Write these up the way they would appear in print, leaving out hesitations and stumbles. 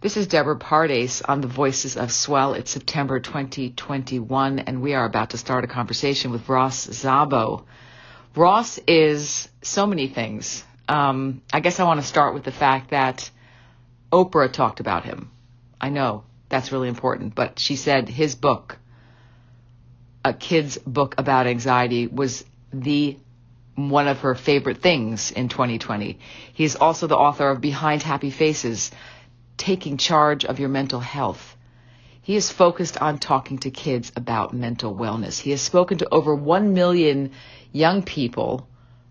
This is Deborah Pardes on the Voices of Swell. It's September 2021, and we are about to start a conversation with Ross Szabo. Ross is so many things. I guess I want to start with the fact that Oprah talked about him. I know that's really important, but she said his book, a kid's book about anxiety, was one of her favorite things in 2020. He is also the author of Behind Happy Faces, Taking Charge of Your Mental Health. He is focused on talking to kids about mental wellness. He has spoken to over 1 million young people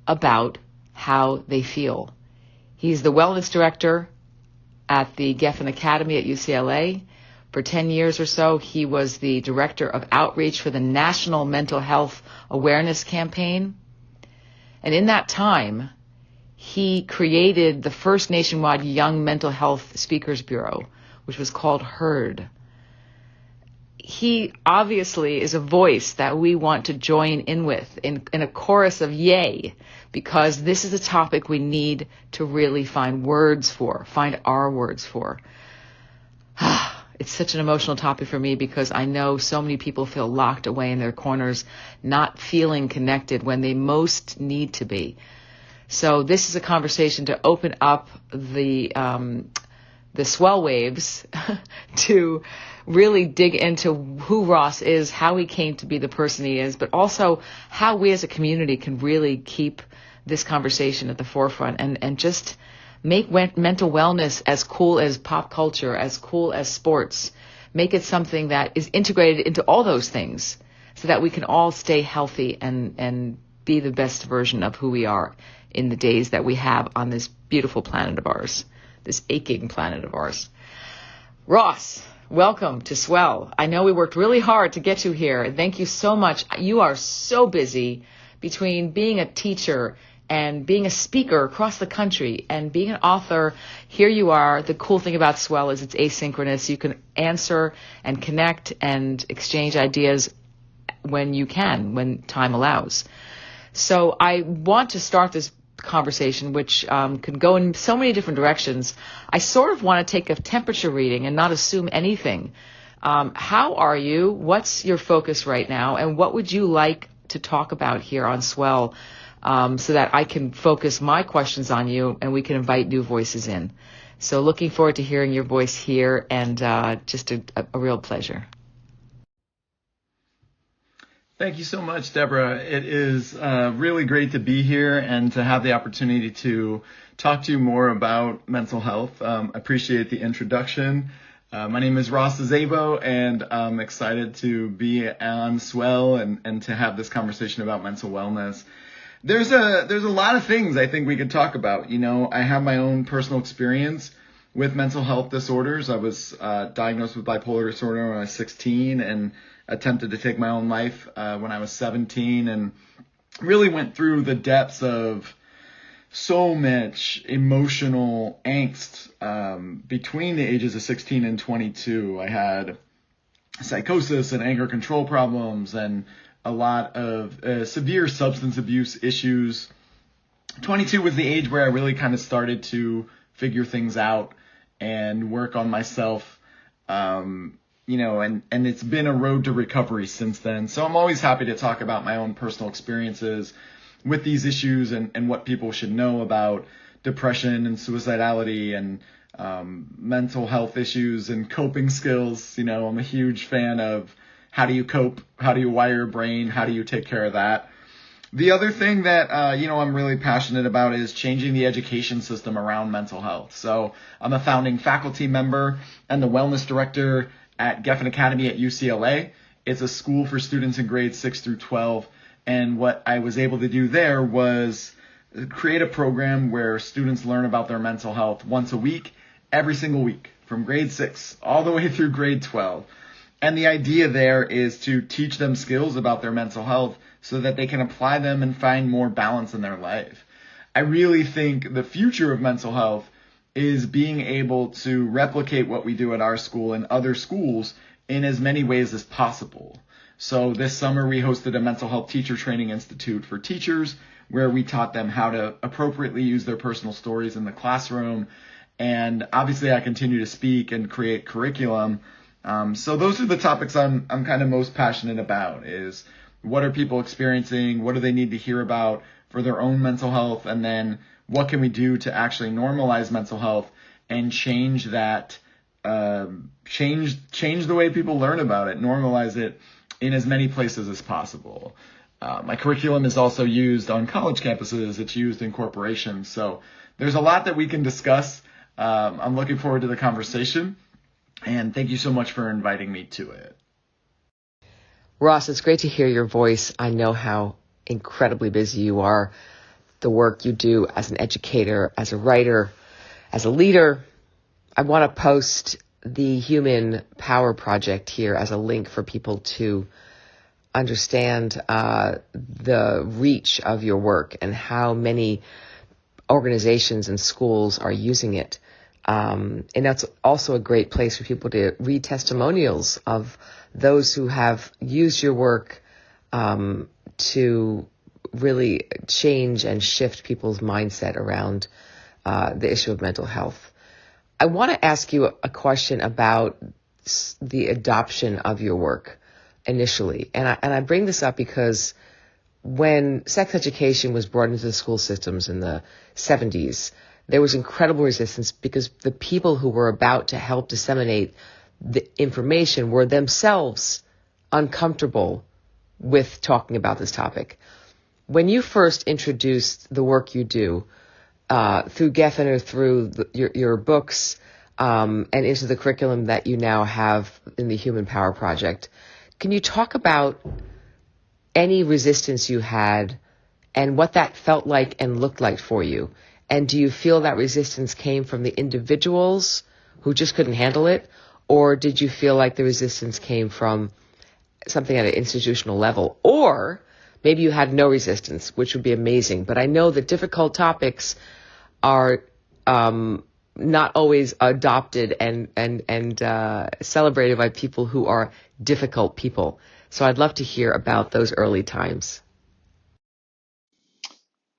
about how they feel. He's the wellness director at the Geffen Academy at UCLA. For 10 years or so, he was the director of outreach for the National Mental Health Awareness Campaign. And in that time, he created the first nationwide Young Mental Health Speakers Bureau, which was called HEARD. He obviously is a voice that we want to join in with in a chorus of yay, because this is a topic we need to really find our words for. It's such an emotional topic for me because I know so many people feel locked away in their corners, not feeling connected when they most need to be. So this is a conversation to open up the swell waves to really dig into who Ross is, how he came to be the person he is, but also how we as a community can really keep this conversation at the forefront and just make mental wellness as cool as pop culture, as cool as sports. Make it something that is integrated into all those things so that we can all stay healthy and be the best version of who we are in the days that we have on this beautiful planet of ours, this aching planet of ours. Ross, welcome to Swell. I know we worked really hard to get you here. Thank you so much. You are so busy between being a teacher and being a speaker across the country and being an author. Here you are. The cool thing about Swell is it's asynchronous. You can answer and connect and exchange ideas when you can, when time allows. So I want to start this conversation, which could go in so many different directions. I sort of want to take a temperature reading and not assume anything. How are you? What's your focus right now? And what would you like to talk about here on Swell so that I can focus my questions on you and we can invite new voices in? So looking forward to hearing your voice here, and just a real pleasure. Thank you so much, Deborah. It is really great to be here and to have the opportunity to talk to you more about mental health. Appreciate the introduction. My name is Ross Szabo, and I'm excited to be on Swell and to have this conversation about mental wellness. There's a lot of things I think we could talk about. You know, I have my own personal experience with mental health disorders. I was diagnosed with bipolar disorder when I was 16 and attempted to take my own life when I was 17, and really went through the depths of so much emotional angst between the ages of 16 and 22. I had psychosis and anger control problems and a lot of severe substance abuse issues. 22 was the age where I really kind of started to figure things out and work on myself. And it's been a road to recovery since then. So I'm always happy to talk about my own personal experiences with these issues and what people should know about depression and suicidality and mental health issues and coping skills. You know, I'm a huge fan of how do you cope? How do you wire your brain? How do you take care of that? The other thing that, I'm really passionate about is changing the education system around mental health. So I'm a founding faculty member and the wellness director at Geffen Academy at UCLA. It's a school for students in grades 6 through 12. And what I was able to do there was create a program where students learn about their mental health once a week, every single week, from grade 6 all the way through grade 12. And the idea there is to teach them skills about their mental health so that they can apply them and find more balance in their life. I really think the future of mental health is being able to replicate what we do at our school in other schools in as many ways as possible. So this summer we hosted a mental health teacher training institute for teachers where we taught them how to appropriately use their personal stories in the classroom And obviously I continue to speak and create curriculum. So those are the topics I'm kind of most passionate about, is what are people experiencing? What do they need to hear about for their own mental health? And then what can we do to actually normalize mental health and change that, change the way people learn about it, normalize it in as many places as possible. My curriculum is also used on college campuses. It's used in corporations. So there's a lot that we can discuss. I'm looking forward to the conversation, and thank you so much for inviting me to it. Ross, it's great to hear your voice. I know how incredibly busy you are, the work you do as an educator, as a writer, as a leader. I want to post the Human Power Project here as a link for people to understand the reach of your work and how many organizations and schools are using it. And that's also a great place for people to read testimonials of those who have used your work to really change and shift people's mindset around the issue of mental health. I want to ask you a question about the adoption of your work initially. And I bring this up because when sex education was brought into the school systems in the 70s, there was incredible resistance because the people who were about to help disseminate the information were themselves uncomfortable with talking about this topic. When you first introduced the work you do through Geffen or through your books and into the curriculum that you now have in the Human Power Project, can you talk about any resistance you had and what that felt like and looked like for you? And do you feel that resistance came from the individuals who just couldn't handle it? Or did you feel like the resistance came from something at an institutional level? Or maybe you had no resistance, which would be amazing. But I know that difficult topics are not always adopted and celebrated by people who are difficult people. So I'd love to hear about those early times.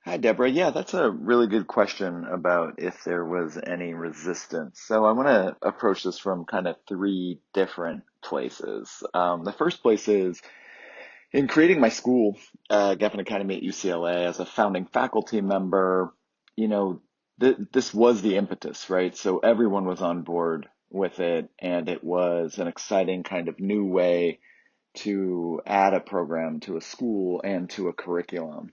Hi, Deborah. Yeah, that's a really good question about if there was any resistance. So I want to approach this from kind of three different places. The first place is in creating my school, Geffen Academy at UCLA, as a founding faculty member, you know, this was the impetus, right? So everyone was on board with it, and it was an exciting kind of new way to add a program to a school and to a curriculum.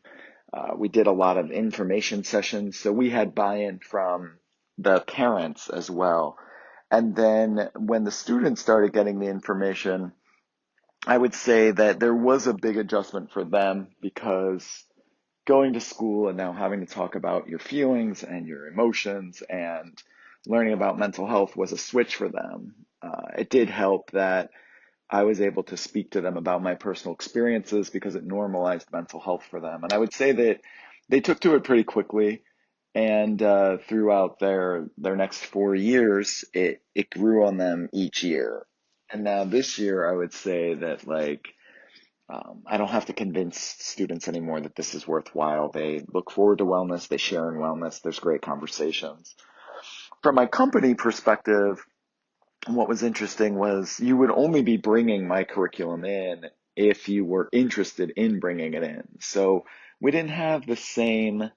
We did a lot of information sessions, so we had buy-in from the parents as well. And then when the students started getting the information, I would say that there was a big adjustment for them because going to school and now having to talk about your feelings and your emotions and learning about mental health was a switch for them. It did help that I was able to speak to them about my personal experiences because it normalized mental health for them. And I would say that they took to it pretty quickly. And throughout their next 4 years, it grew on them each year. And now this year, I would say that I don't have to convince students anymore that this is worthwhile. They look forward to wellness. They share in wellness. There's great conversations. From my company perspective, what was interesting was you would only be bringing my curriculum in if you were interested in bringing it in. So we didn't have the same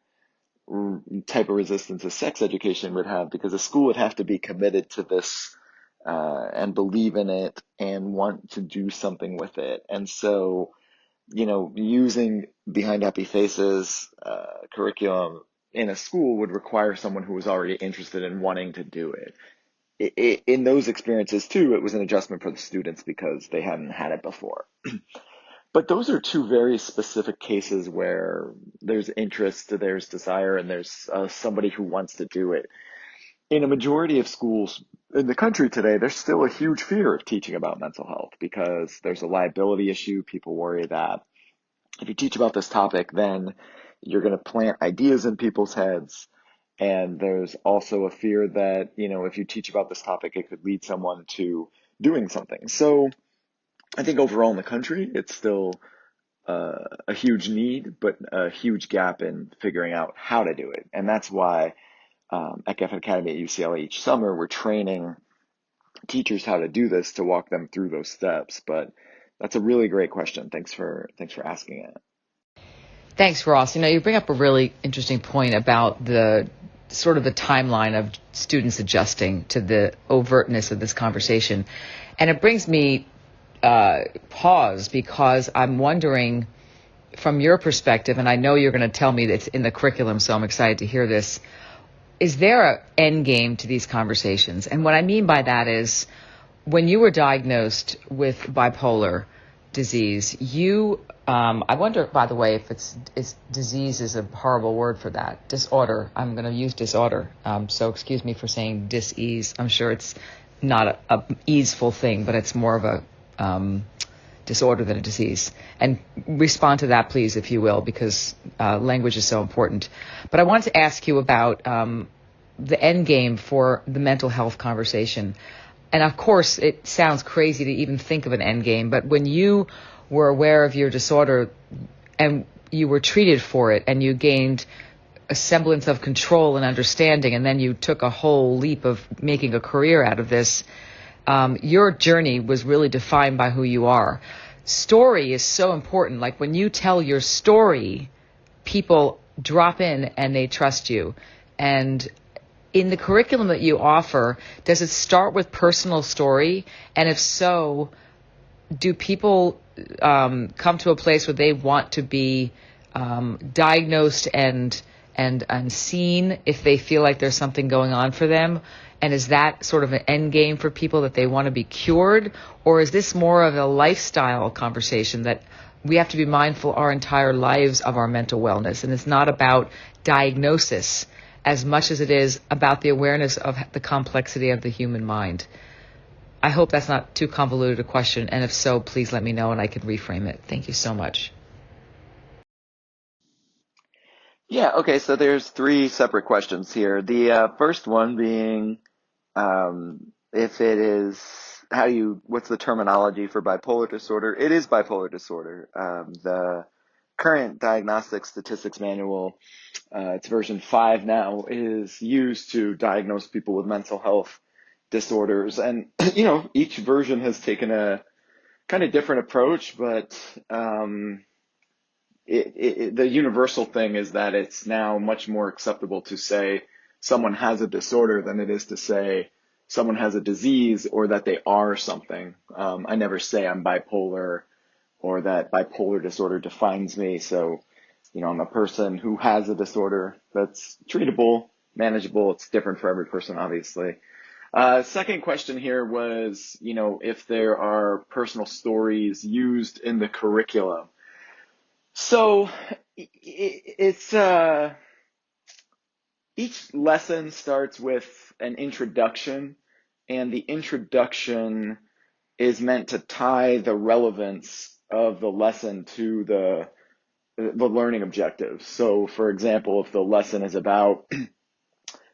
type of resistance as sex education would have because a school would have to be committed to this and believe in it and want to do something with it. And so, using Behind Happy Faces curriculum in a school would require someone who was already interested in wanting to do it. In those experiences too, it was an adjustment for the students because they hadn't had it before. But those are two very specific cases where there's interest, there's desire, and there's somebody who wants to do it. In a majority of schools in the country today, there's still a huge fear of teaching about mental health because there's a liability issue. People worry that if you teach about this topic, then you're going to plant ideas in people's heads. And there's also a fear that, if you teach about this topic, it could lead someone to doing something. So I think overall in the country, it's still a huge need, but a huge gap in figuring out how to do it. And that's why at Geffen Academy at UCLA each summer, we're training teachers how to do this to walk them through those steps. But that's a really great question. Thanks for asking it. Thanks, Ross. You bring up a really interesting point about the sort of the timeline of students adjusting to the overtness of this conversation. And it brings me pause, because I'm wondering, from your perspective, and I know you're going to tell me that it's in the curriculum, so I'm excited to hear this. Is there an end game to these conversations? And what I mean by that is, when you were diagnosed with bipolar disease, I wonder, by the way, if it's disease is a horrible word for that. Disorder. I'm going to use disorder. So excuse me for saying dis-ease. I'm sure it's not a easeful thing, but it's more of a disorder than a disease. And respond to that, please, if you will, because language is so important. But I wanted to ask you about the end game for the mental health conversation. And of course, it sounds crazy to even think of an end game, but when you were aware of your disorder and you were treated for it and you gained a semblance of control and understanding, and then you took a whole leap of making a career out of this, your journey was really defined by who you are. Story is so important. Like when you tell your story, people drop in and they trust you. And in the curriculum that you offer, does it start with personal story? And if so, do people come to a place where they want to be diagnosed and seen if they feel like there's something going on for them? And is that sort of an end game for people, that they want to be cured? Or is this more of a lifestyle conversation that we have to be mindful our entire lives of our mental wellness? And it's not about diagnosis as much as it is about the awareness of the complexity of the human mind. I hope that's not too convoluted a question. And if so, please let me know and I can reframe it. Thank you so much. Yeah, okay, so there's three separate questions here. The first one being, if it is, what's the terminology for bipolar disorder? It is bipolar disorder. The current Diagnostic Statistics Manual, it's version 5 now, is used to diagnose people with mental health disorders. And, each version has taken a kind of different approach, but the universal thing is that it's now much more acceptable to say someone has a disorder than it is to say someone has a disease or that they are something. I never say I'm bipolar or that bipolar disorder defines me. So, I'm a person who has a disorder that's treatable, manageable. It's different for every person, obviously. Second question here was, if there are personal stories used in the curriculum. So it's each lesson starts with an introduction, and the introduction is meant to tie the relevance of the lesson to the learning objectives. So, for example, if the lesson is about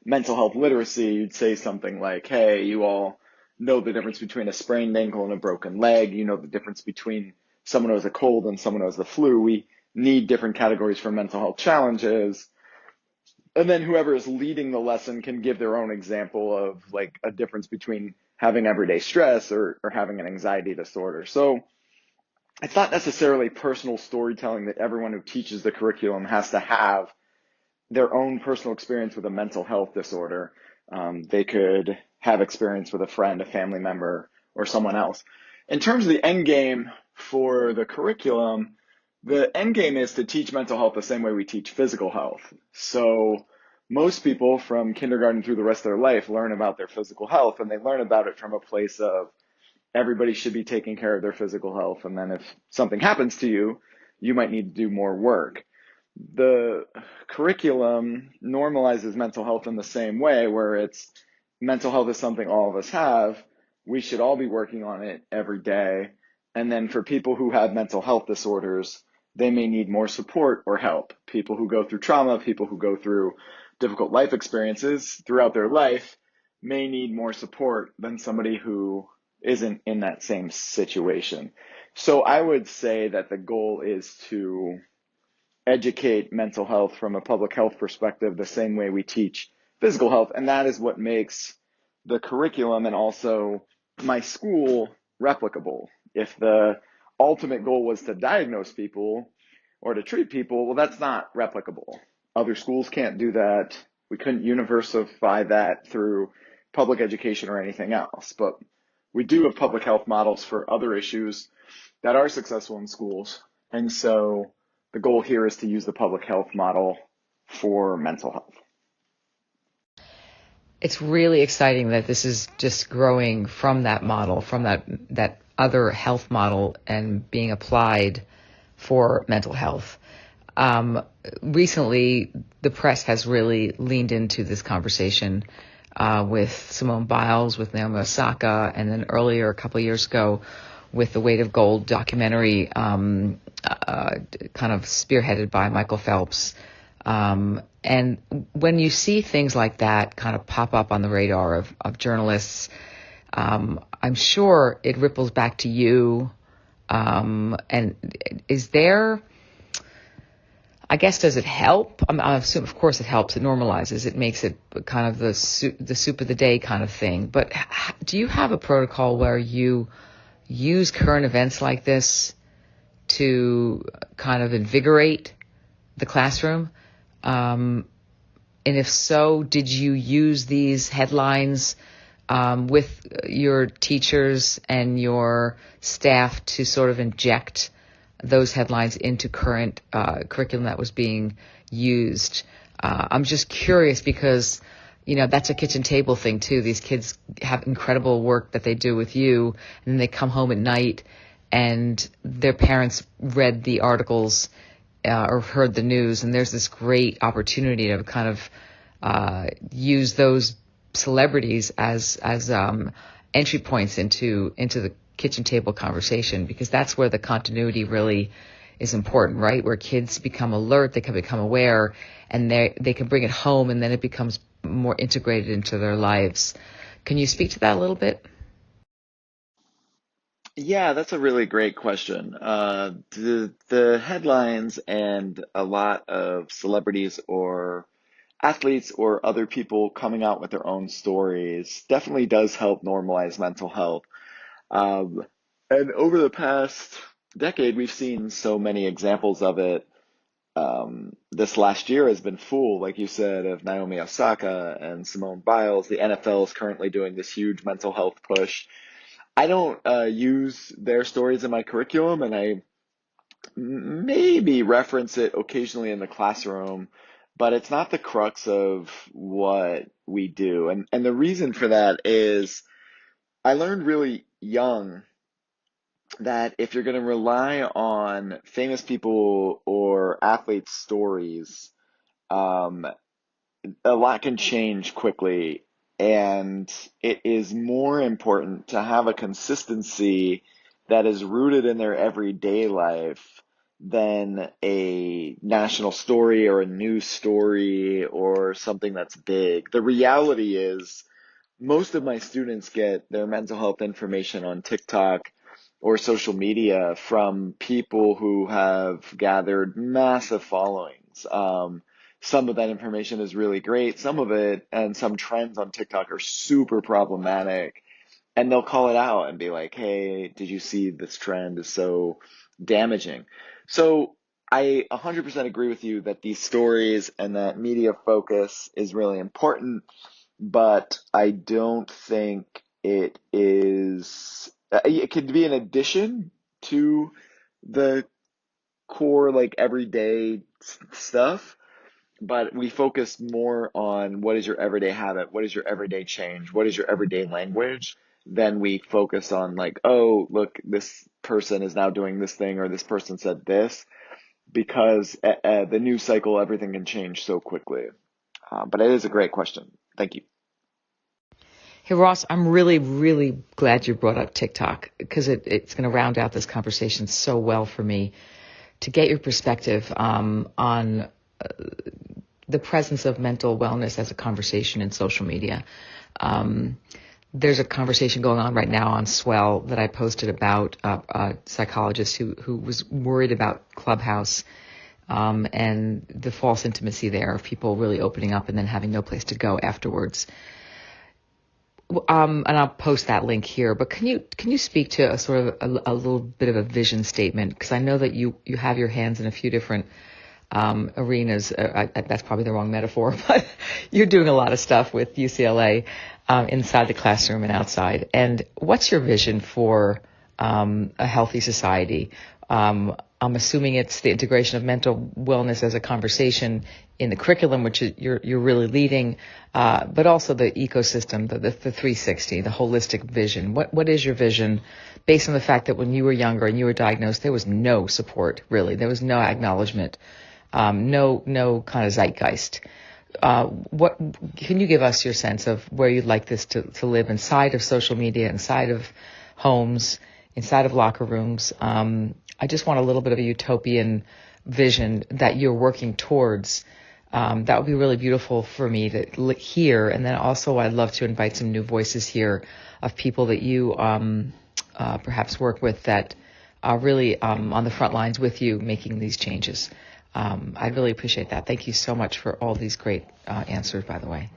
mental health literacy, you'd say something like, hey, you all know the difference between a sprained ankle and a broken leg. You know the difference between someone who has a cold and someone who has the flu. We need different categories for mental health challenges. And then whoever is leading the lesson can give their own example of like a difference between having everyday stress or having an anxiety disorder. So it's not necessarily personal storytelling that everyone who teaches the curriculum has to have their own personal experience with a mental health disorder. They could have experience with a friend, a family member, or someone else. In terms of the end game for the curriculum, the end game is to teach mental health the same way we teach physical health. So most people from kindergarten through the rest of their life learn about their physical health, and they learn about it from a place of everybody should be taking care of their physical health. And then if something happens to you, you might need to do more work. The curriculum normalizes mental health in the same way, where it's mental health is something all of us have. We should all be working on it every day. And then for people who have mental health disorders, they may need more support or help. People who go through trauma, people who go through difficult life experiences throughout their life may need more support than somebody who isn't in that same situation. So I would say that the goal is to educate mental health from a public health perspective the same way we teach physical health. And that is what makes the curriculum and also my school replicable. If the ultimate goal was to diagnose people or to treat people, well, that's not replicable. Other schools can't do that. We couldn't universify that through public education or anything else. But we do have public health models for other issues that are successful in schools. And so the goal here is to use the public health model for mental health. It's really exciting that this is just growing from that model, from that other health model, and being applied for mental health. Recently, the press has really leaned into this conversation with Simone Biles, with Naomi Osaka, and then earlier, a couple of years ago, with the Weight of Gold documentary, kind of spearheaded by Michael Phelps. And when you see things like that kind of pop up on the radar of journalists, I'm sure it ripples back to you. And is there, I guess, does it help? I assume, of course, it helps. It normalizes. It makes it kind of the soup of the day kind of thing. But do you have a protocol where you use current events like this to kind of invigorate the classroom? And if so, did you use these headlines with your teachers and your staff to sort of inject those headlines into current curriculum that was being used? I'm just curious because, that's a kitchen table thing too. These kids have incredible work that they do with you, and then they come home at night and their parents read the articles or heard the news, and there's this great opportunity to kind of use those celebrities as entry points into the kitchen table conversation, because that's where the continuity really is important, right? Where kids become alert, they can become aware, and they can bring it home, and then it becomes more integrated into their lives. Can you speak to that a little bit? Yeah, that's a really great question. The headlines and a lot of celebrities or athletes or other people coming out with their own stories definitely does help normalize mental health. Um, and over the past decade, we've seen so many examples of it. This last year has been full, like you said, of Naomi Osaka and Simone Biles. The NFL is currently doing this huge mental health push. I don't use their stories in my curriculum, and I maybe reference it occasionally in the classroom, but it's not the crux of what we do. And the reason for that is I learned really young that if you're going to rely on famous people or athletes' stories, um, a lot can change quickly, and it is more important to have a consistency that is rooted in their everyday life than a national story or a news story or something that's big. The reality is most of my students get their mental health information on TikTok or social media from people who have gathered massive followings. Some of that information is really great. Some of it and some trends on TikTok are super problematic. And they'll call it out and be like, hey, did you see this trend is so damaging? So I 100% agree with you that these stories and that media focus is really important, but I don't think it is, it could be an addition to the core, like everyday stuff, but we focus more on what is your everyday habit, what is your everyday change, what is your everyday language, than we focus on like, oh, look, this person is now doing this thing or this person said this, because the news cycle, everything can change so quickly. But it is a great question. Thank you. Hey, Ross, I'm really, really glad you brought up TikTok, because it's going to round out this conversation so well for me to get your perspective on the presence of mental wellness as a conversation in social media. There's a conversation going on right now on Swell that I posted about a psychologist who was worried about Clubhouse and the false intimacy there of people really opening up and then having no place to go afterwards. And I'll post that link here, but can you speak to a sort of a little bit of a vision statement? Because I know that you have your hands in a few different arenas. That's probably the wrong metaphor, but you're doing a lot of stuff with UCLA inside the classroom and outside. And what's your vision for a healthy society? I'm assuming it's the integration of mental wellness as a conversation in the curriculum, which you're really leading, but also the ecosystem, the 360, the holistic vision. What is your vision based on the fact that when you were younger and you were diagnosed, there was no support, really. There was no acknowledgement, no kind of zeitgeist. What can you give us your sense of where you'd like this to live inside of social media, inside of homes, inside of locker rooms? I just want a little bit of a utopian vision that you're working towards. That would be really beautiful for me to hear. And then also I'd love to invite some new voices here of people that you perhaps work with that are really on the front lines with you making these changes. I'd really appreciate that. Thank you so much for all these great answers, by the way.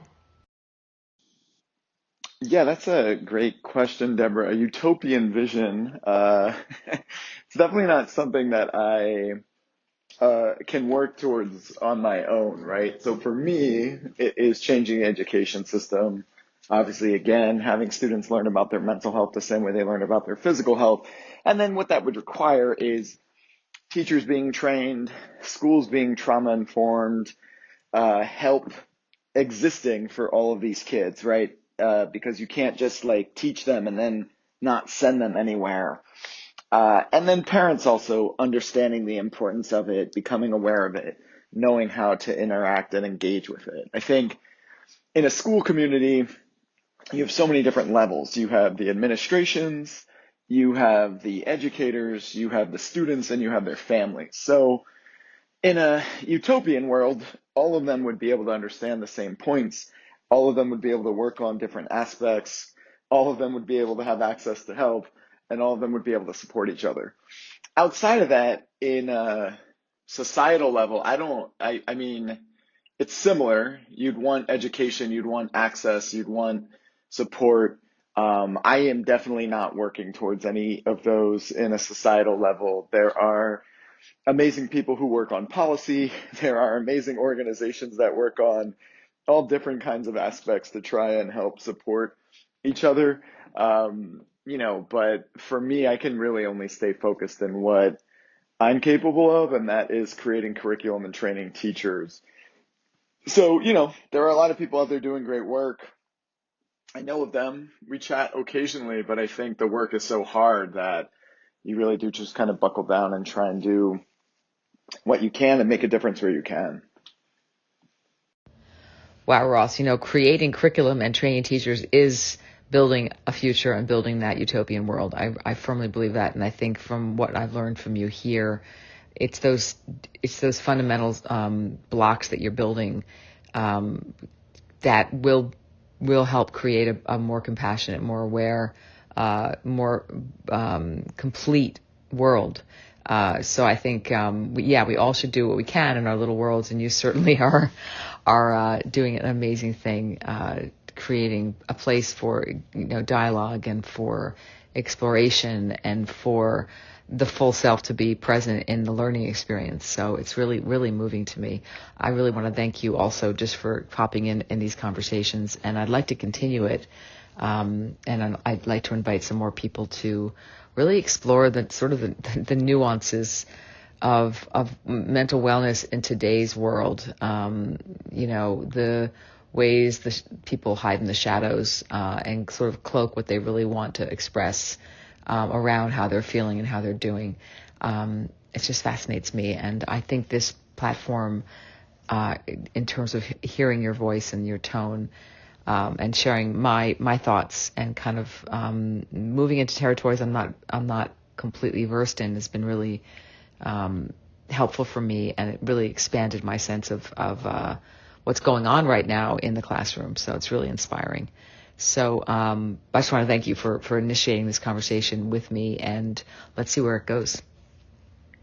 Yeah, that's a great question, Deborah. A utopian vision. It's definitely not something that I can work towards on my own, right? So for me, it is changing the education system. Obviously, again, having students learn about their mental health the same way they learn about their physical health. And then what that would require is teachers being trained, schools being trauma informed, help existing for all of these kids, right? Because you can't just like teach them and then not send them anywhere. And then parents also understanding the importance of it, becoming aware of it, knowing how to interact and engage with it. I think in a school community, you have so many different levels. You have the administrations, you have the educators, you have the students, and you have their families. So in a utopian world, all of them would be able to understand the same points. All of them would be able to work on different aspects. All of them would be able to have access to help, and all of them would be able to support each other. Outside of that, in a societal level, I mean, it's similar. You'd want education, you'd want access, you'd want support. I am definitely not working towards any of those in a societal level. There are amazing people who work on policy. There are amazing organizations that work on all different kinds of aspects to try and help support each other. But for me, I can really only stay focused in what I'm capable of, and that is creating curriculum and training teachers. So, there are a lot of people out there doing great work. I know of them. We chat occasionally, but I think the work is so hard that you really do just kind of buckle down and try and do what you can and make a difference where you can. Wow, Ross, creating curriculum and training teachers is building a future and building that utopian world. I firmly believe that. And I think from what I've learned from you here, it's those fundamentals, blocks that you're building, that will help create a more compassionate, more aware, more complete world. So I think, we all should do what we can in our little worlds, and you certainly are doing an amazing thing, creating a place for dialogue and for exploration and for the full self to be present in the learning experience. So it's really, really moving to me. I really want to thank you also just for popping in these conversations, and I'd like to continue it. And I'd like to invite some more people to really explore the sort of the nuances of mental wellness in today's world. The ways people hide in the shadows and sort of cloak what they really want to express around how they're feeling and how they're doing. It just fascinates me, and I think this platform, in terms of hearing your voice and your tone, and sharing my thoughts and kind of moving into territories I'm not completely versed in, has been really helpful for me, and it really expanded my sense of what's going on right now in the classroom. So it's really inspiring. So I just want to thank you for initiating this conversation with me, and let's see where it goes.